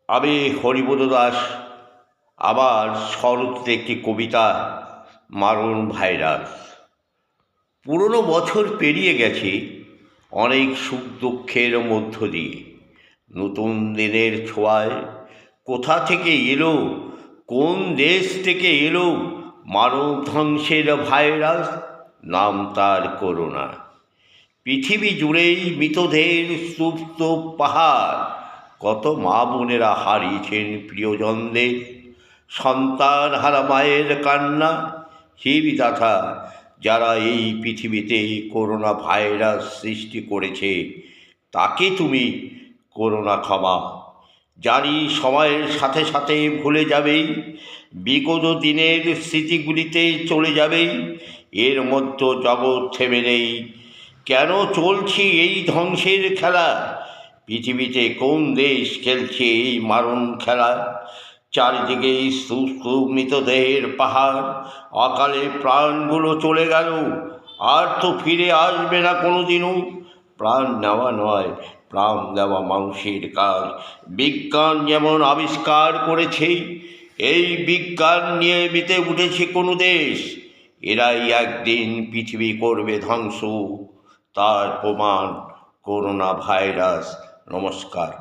আমি হরিবোধ দাস আবার শরতের একটি কবিতা, মারণ ভাইরাস। পুরনো বছর পেরিয়ে গেছে অনেক সুখ দুঃখের মধ্য দিয়ে। নতুন দিনের ছোঁয়ায় কোথা থেকে এলো, কোন দেশ থেকে এলো মানব ধ্বংসের ভাইরাস, নাম তার করোনা। পৃথিবী জুড়েই মৃতদের স্তূপ স্তূপ পাহাড়। কত মা বোনেরা হারিয়েছেন প্রিয়জনদের, সন্তান হারা মায়ের কান্না। হে বিধাতা, যারা এই পৃথিবীতে করোনা ভাইরাস সৃষ্টি করেছে, তাকে তুমি করোনা ক্ষমা। জানি সময়ের সাথে সাথে ভুলে যাবেই, বিগত দিনের স্মৃতিগুলিতে চলে যাবেই। এর মধ্যে জগৎ থেমে নেই, কেন চলছে এই ধ্বংসের খেলা? পৃথিবীতে কোন দেশ খেলছে এই মারণ খেলা? চারিদিকে স্তূপ স্তূপ মৃতদেহের পাহাড়। অকালে প্রাণগুলো চলে গেল, আর তো ফিরে আসবে না কোনোদিনও। প্রাণ নেওয়া নয়, প্রাণ দেওয়া মানুষের কাজ। বিজ্ঞান যেমন আবিষ্কার করেছে, এই বিজ্ঞান নিয়ে মেতে উঠেছে কোনো দেশ। এরাই একদিন পৃথিবী করবে ধ্বংস, তার প্রমাণ করোনা ভাইরাস। নমস্কার।